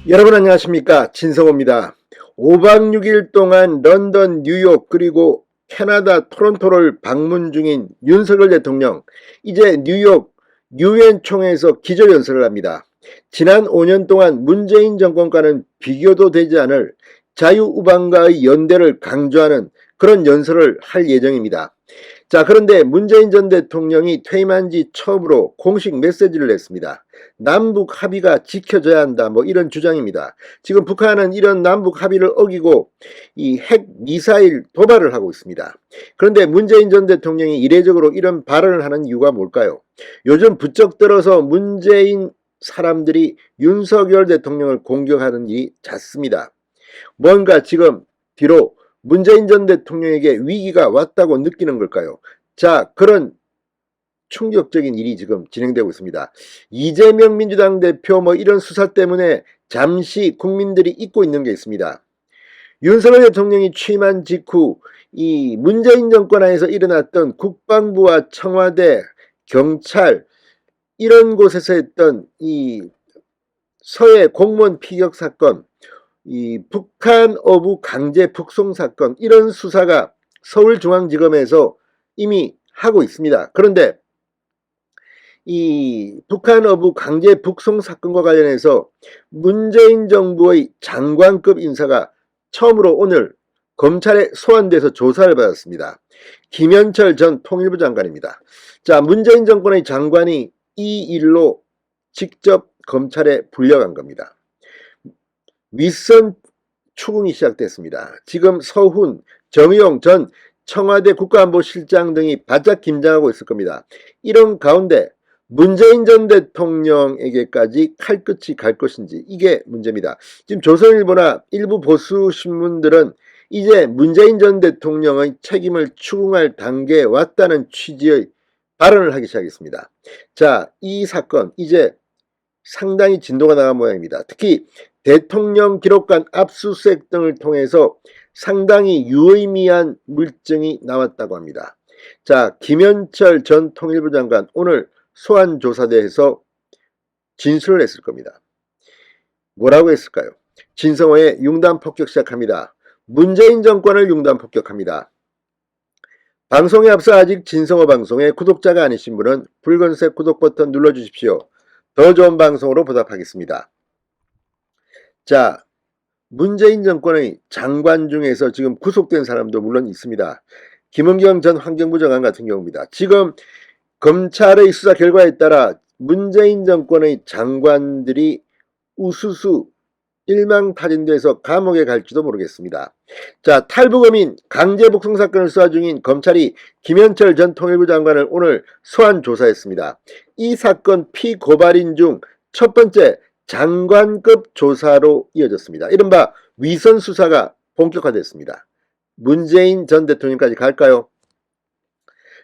여러분 안녕하십니까, 진성호입니다. 5박 6일 동안 런던, 뉴욕 그리고 캐나다 토론토를 방문 중인 윤석열 대통령, 이제 뉴욕 유엔 총회에서 기조연설을 합니다. 지난 5년 동안 문재인 정권과는 비교도 되지 않을 자유우방과의 연대를 강조하는 그런 연설을 할 예정입니다. 자, 그런데 문재인 전 대통령이 퇴임한 지 처음으로 공식 메시지를 냈습니다. 남북 합의가 지켜져야 한다, 뭐 이런 주장입니다. 지금 북한은 이런 남북 합의를 어기고 이 핵 미사일 도발을 하고 있습니다. 그런데 문재인 전 대통령이 이례적으로 이런 발언을 하는 이유가 뭘까요? 요즘 부쩍 들어서 문재인 사람들이 윤석열 대통령을 공격하는 일이 잦습니다. 뭔가 지금 뒤로 문재인 전 대통령에게 위기가 왔다고 느끼는 걸까요? 자, 그런 충격적인 일이 지금 진행되고 있습니다. 이재명 민주당 대표 뭐 이런 수사 때문에 잠시 국민들이 잊고 있는 게 있습니다. 윤석열 대통령이 취임한 직후 이 문재인 정권 하에서 일어났던 국방부와 청와대, 경찰 이런 곳에서 했던 이 서해 공무원 피격 사건, 이 북한 어부 강제 북송 사건, 이런 수사가 서울중앙지검에서 이미 하고 있습니다. 그런데 이 북한 어부 강제 북송 사건과 관련해서 문재인 정부의 장관급 인사가 처음으로 오늘 검찰에 소환돼서 조사를 받았습니다. 김현철 전 통일부 장관입니다. 자, 문재인 정권의 장관이 이 일로 직접 검찰에 불려간 겁니다. 윗선 추궁이 시작됐습니다. 지금 서훈, 정의용 전 청와대 국가안보실장 등이 바짝 긴장하고 있을 겁니다. 이런 가운데 문재인 전 대통령에게까지 칼끝이 갈 것인지, 이게 문제입니다. 지금 조선일보나 일부 보수 신문들은 이제 문재인 전 대통령의 책임을 추궁할 단계에 왔다는 취지의 발언을 하기 시작했습니다. 자, 이 사건 이제 상당히 진도가 나간 모양입니다. 특히 대통령 기록관 압수수색 등을 통해서 상당히 유의미한 물증이 나왔다고 합니다. 자, 김현철 전 통일부 장관 오늘 소환조사대에서 진술을 했을 겁니다. 뭐라고 했을까요? 진성호의 융단 폭격 시작합니다. 문재인 정권을 융단 폭격합니다. 방송에 앞서 아직 진성호 방송의 구독자가 아니신 분은 붉은색 구독 버튼 눌러주십시오. 더 좋은 방송으로 보답하겠습니다. 자, 문재인 정권의 장관 중에서 지금 구속된 사람도 물론 있습니다. 김은경 전 환경부 장관 같은 경우입니다. 지금 검찰의 수사 결과에 따라 문재인 정권의 장관들이 우수수 일망타진돼서 감옥에 갈지도 모르겠습니다. 자, 탈북어민 강제북송 사건을 수사 중인 검찰이 김현철 전 통일부 장관을 오늘 소환 조사했습니다. 이 사건 피고발인 중 첫 번째 장관급 조사로 이어졌습니다. 이른바 위선 수사가 본격화됐습니다. 문재인 전 대통령까지 갈까요?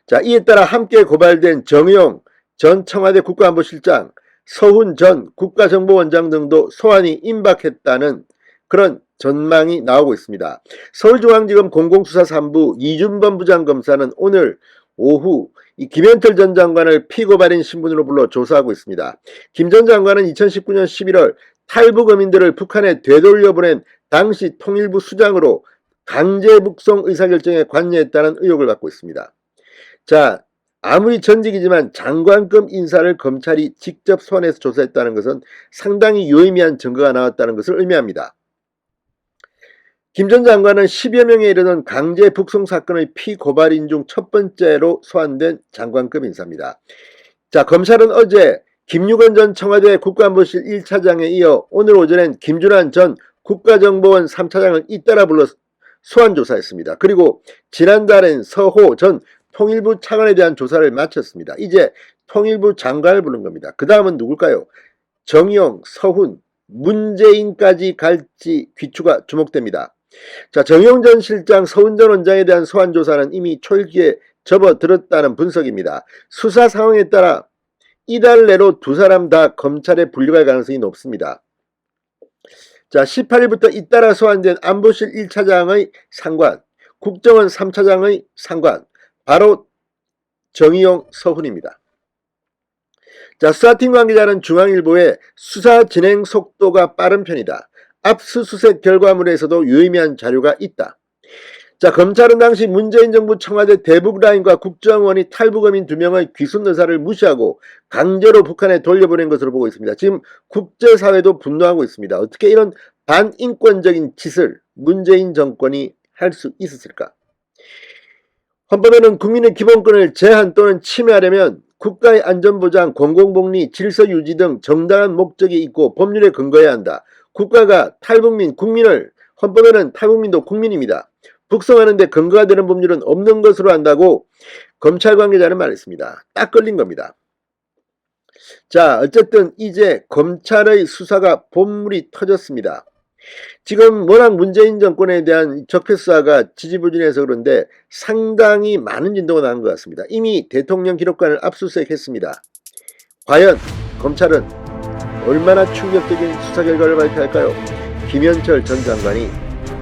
자, 이에 따라 함께 고발된 정의용 전 청와대 국가안보실장, 서훈 전 국가정보원장 등도 소환이 임박했다는 그런 전망이 나오고 있습니다. 서울중앙지검 공공수사 3부 이준범 부장검사는 오늘 오후 이 김현철 전 장관을 피고발인 신분으로 불러 조사하고 있습니다. 김 전 장관은 2019년 11월 탈북어민들을 북한에 되돌려보낸 당시 통일부 수장으로 강제 북송 의사결정에 관여했다는 의혹을 받고 있습니다. 자, 아무리 전직이지만 장관급 인사를 검찰이 직접 소환해서 조사했다는 것은 상당히 유의미한 증거가 나왔다는 것을 의미합니다. 김 전 장관은 10여 명에 이르는 강제 북송 사건의 피고발인 중 첫 번째로 소환된 장관급 인사입니다. 자, 검찰은 어제 김유건 전 청와대 국가안보실 1차장에 이어 오늘 오전엔 김준환 전 국가정보원 3차장을 잇따라 불러 소환 조사했습니다. 그리고 지난달엔 서호 전 통일부 차관에 대한 조사를 마쳤습니다. 이제 통일부 장관을 부른 겁니다. 그 다음은 누굴까요? 정의용, 서훈, 문재인까지 갈지 귀추가 주목됩니다. 자, 정의용 전 실장, 서훈 전 원장에 대한 소환 조사는 이미 초일기에 접어들었다는 분석입니다. 수사 상황에 따라 이달 내로 두 사람 다 검찰에 분류할 가능성이 높습니다. 자, 18일부터 잇따라 소환된 안보실 1차장의 상관, 국정원 3차장의 상관, 바로 정의용, 서훈입니다. 자, 수사팀 관계자는 중앙일보에 수사 진행 속도가 빠른 편이다. 압수수색 결과물에서도 유의미한 자료가 있다. 자, 검찰은 당시 문재인 정부 청와대 대북라인과 국정원이 탈북어민 2명의 귀순 의사를 무시하고 강제로 북한에 돌려보낸 것으로 보고 있습니다. 지금 국제사회도 분노하고 있습니다. 어떻게 이런 반인권적인 짓을 문재인 정권이 할 수 있었을까? 헌법에는 국민의 기본권을 제한 또는 침해하려면 국가의 안전보장, 공공복리, 질서유지 등 정당한 목적이 있고 법률에 근거해야 한다. 국가가 탈북민, 국민을, 헌법에는 탈북민도 국민입니다. 북송하는 데 근거가 되는 법률은 없는 것으로 한다고 검찰 관계자는 말했습니다. 딱 걸린 겁니다. 자, 어쨌든 이제 검찰의 수사가 본물이 터졌습니다. 지금 워낙 문재인 정권에 대한 적폐수사가 지지부진해서 그런데 상당히 많은 진도가 나온 것 같습니다. 이미 대통령 기록관을 압수수색했습니다. 과연 검찰은 얼마나 충격적인 수사 결과를 발표할까요? 김현철 전 장관이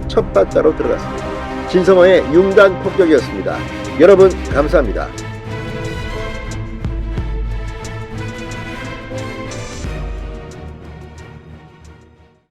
첫 바다로 들어갔습니다. 진성호의 융단 폭격이었습니다. 여러분 감사합니다.